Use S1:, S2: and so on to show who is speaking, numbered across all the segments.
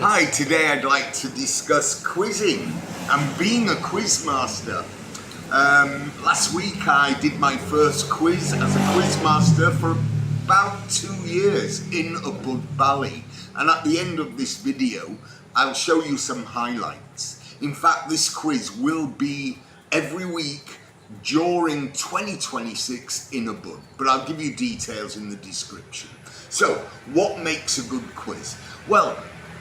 S1: Hi, today I'd like to discuss quizzing and being a quiz master. Last week I did my first quiz as a quiz master for about 2 years in Ubud, Bali. And at the end of this video, I'll show you some highlights. In fact, this quiz will be every week during 2026 in Ubud, but I'll give you details in the description. So, what makes a good quiz? Well,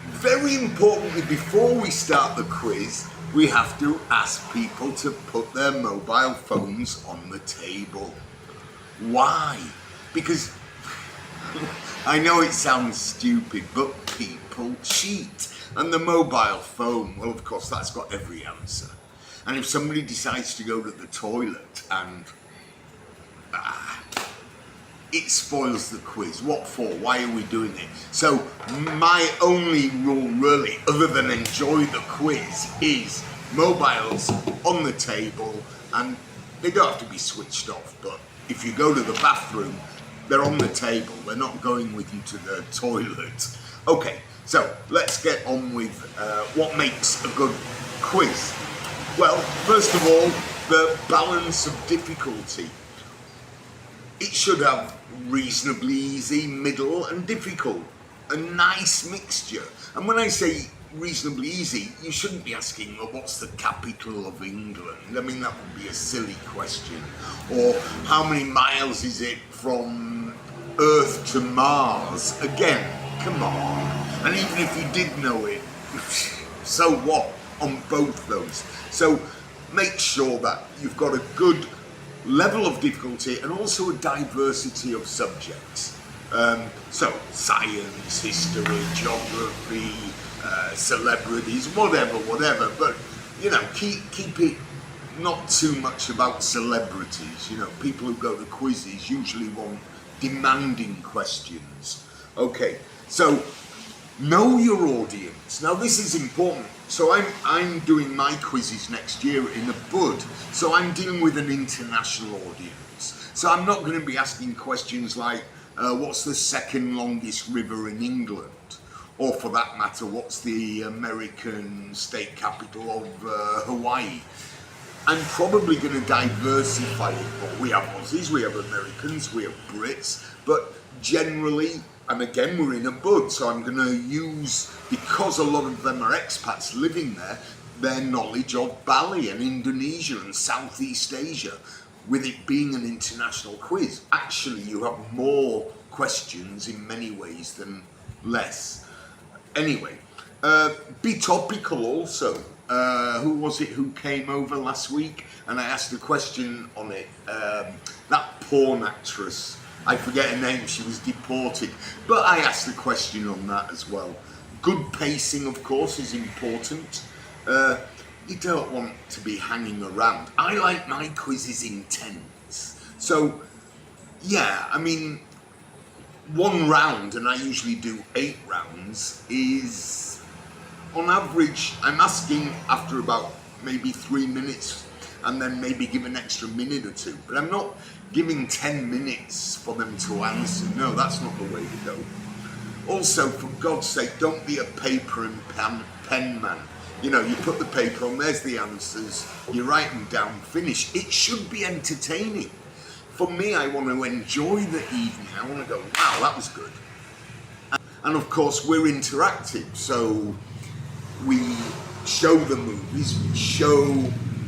S1: very importantly, before we start the quiz, we have to ask people to put their mobile phones on the table. Why? Because I know it sounds stupid, but people cheat. And the mobile phone, well, of course, that's got every answer. And if somebody decides to go to the toilet and it spoils the quiz. What for? Why are we doing it? So my only rule really, other than enjoy the quiz, is mobiles on the table, and they don't have to be switched off, but if you go to the bathroom, they're on the table. They're not going with you to the toilet. Okay, so let's get on with what makes a good quiz. Well, first of all, the balance of difficulty. It should have reasonably easy, middle and difficult. A nice mixture. And when I say reasonably easy, you shouldn't be asking, well, what's the capital of England? I mean, that would be a silly question. Or how many miles is it from Earth to Mars? Again, come on. And even if you did know it, so what on both those? So make sure that you've got a good level of difficulty and also a diversity of subjects. So science, history, geography, celebrities, whatever. But you know, keep it not too much about celebrities. You know, people who go to quizzes usually want demanding questions. Okay, so know your audience. Now this is important. So I'm doing my quizzes next year in Ubud. So I'm dealing with an international audience. So I'm not going to be asking questions like, what's the second longest river in England? Or for that matter, what's the American state capital of Hawaii? I'm probably going to diversify it more. We have Aussies, we have Americans, we have Brits, but generally, and again, we're in Ubud, so I'm going to use, because a lot of them are expats living there, their knowledge of Bali and Indonesia and Southeast Asia, with it being an international quiz. Actually, you have more questions in many ways than less. Anyway, be topical also. Who was it who came over last week? And I asked a question on it. That porn actress, I forget her name, she was deported. But I asked a question on that as well. Good pacing, of course, is important. You don't want to be hanging around. I like my quizzes intense. So, yeah, I mean, one round, and I usually do 8 rounds, is, on average, I'm asking after about maybe 3 minutes, and then maybe give an extra minute or 2. But I'm not giving 10 minutes for them to answer. No, that's not the way to go. Also, for God's sake, don't be a paper and pen man. You know, you put the paper on, there's the answers, you write them down, finish. It should be entertaining. For me, I want to enjoy the evening. I want to go, wow, that was good. And of course, we're interactive. So we show the movies, we show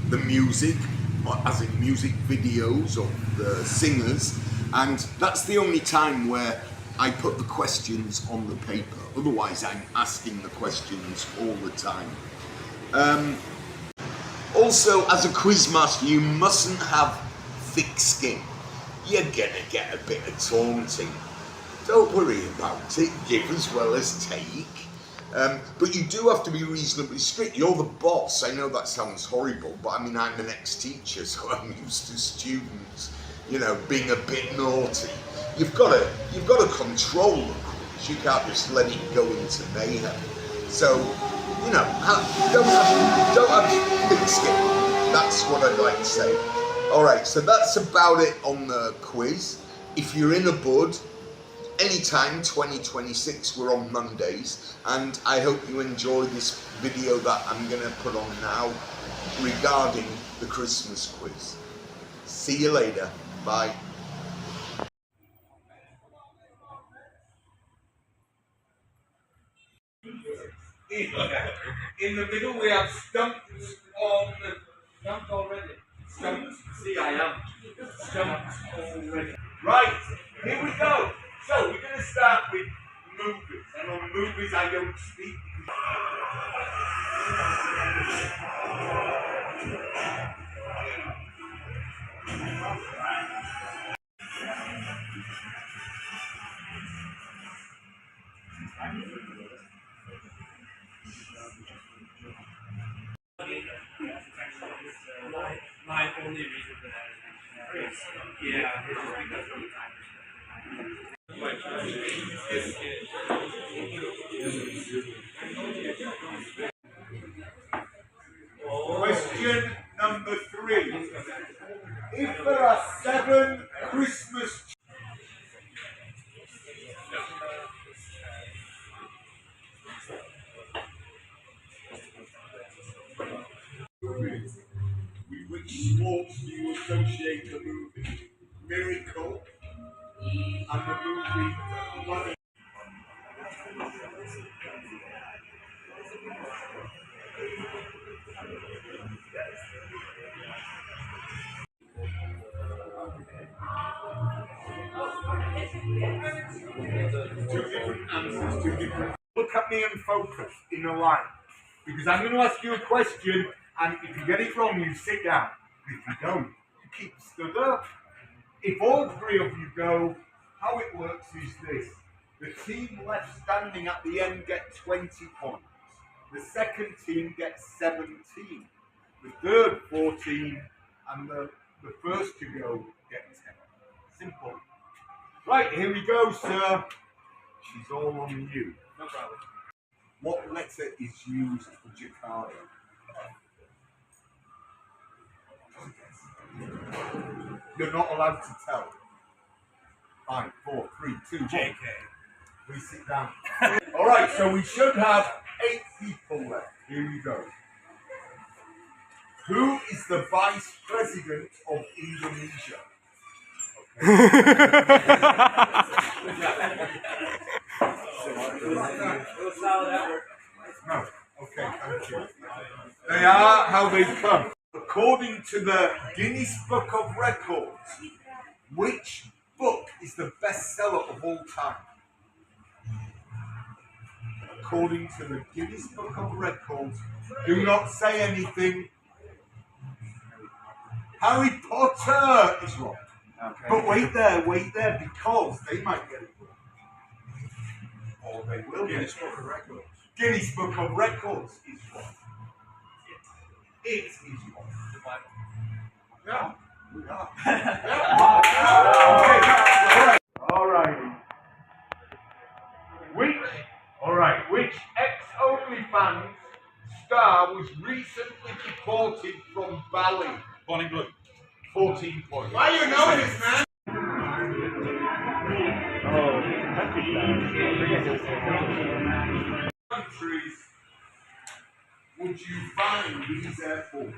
S1: the music, as in music videos of the singers, and that's the only time where I put the questions on the paper. Otherwise, I'm asking the questions all the time. Also, as a quiz master, you mustn't have thick skin. You're gonna get a bit of taunting. Don't worry about it, give as well as take. But you do have to be reasonably strict. You're the boss. I know that sounds horrible, but I mean, I'm an ex-teacher, so I'm used to students, you know, being a bit naughty. You've got to control the quiz. You can't just let it go into mayhem. So, you know, don't have thick skin. That's what I'd like to say. All right, so that's about it on the quiz. If you're in Ubud, anytime 2026. We're on Mondays, and I hope you enjoy this video that I'm going to put on now regarding the Christmas quiz. See you later. Bye.
S2: In the middle we have stumped on stumped already. Stumped. See, I am stumped already. Right, here we go. So we're going to start with movies, and on movies I don't speak. My only reason for that is yeah, it's just because of the time.
S1: Question number 3. If there are 7 Christmas with which sports do you associate the movie Miracle and the movie Money? Two different answers, 2 different. Look at me and focus in a line, because I'm going to ask you a question, and if you get it wrong, you sit down. If you don't, you keep stood up. If all 3 of you go, how it works is this: the team left standing at the end get 20 points. The second team gets 17. The third 14, and the first to go get 10. Simple. Right, here we go, sir. She's all on you.
S2: No problem.
S1: What letter is used for Jakarta? You're not allowed to tell. 5, 4, 3, 2, 1.
S2: JK.
S1: Please sit down. Alright, so we should have 8 people left. Here we go. Who is the Vice President of Indonesia? No. Okay, thank you. They are how they come. According to the Guinness Book of Records, which book is the bestseller of all time? According to the Guinness Book of Records, do not say anything. Harry Potter is wrong. Okay. But wait there, because they might get it wrong. Or they will.
S2: Guinness Book of Records.
S1: Guinness Book of Records is wrong. It is wrong. Yeah. Which ex-OnlyFans star was recently deported from Bali?
S2: Bonnie Blue.
S1: 14 points.
S2: Why you know this, man?
S1: Countries would you find these airports?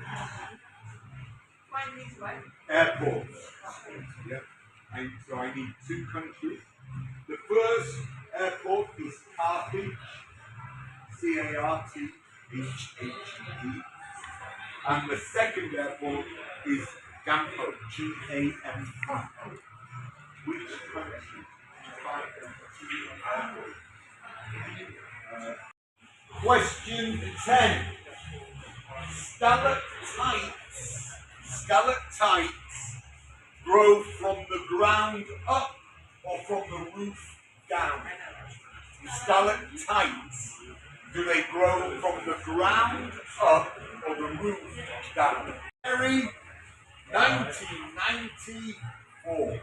S3: Find these what?
S1: Airports. Yep. So I need 2 countries. The first airport is Carthage, Carthage, and the second airport is Gampo, Gampo. Which country do you find them 2 airports? Question 10. Stalactites grow from the ground up or from the roof down? Stalactites, do they grow from the ground up or the roof down? Harry, 1994.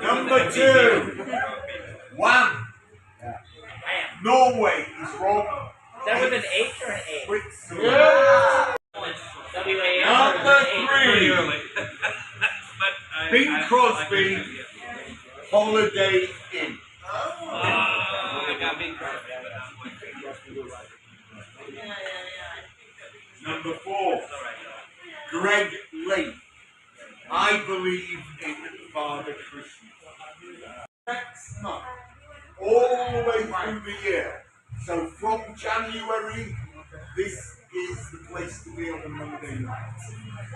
S1: Number 2. 1. Norway is wrong.
S3: Is that with an H or an A?
S1: Switzerland.
S3: That
S2: Number 3. Bing Crosby, Holiday Inn. Number 4. Greg Lake. I believe in Father Christmas. Next month, all the way through the year. So from January, this is the place to be on a Monday night.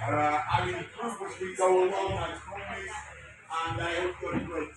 S2: I'll improve as we go along, I promise, and I hope you have a great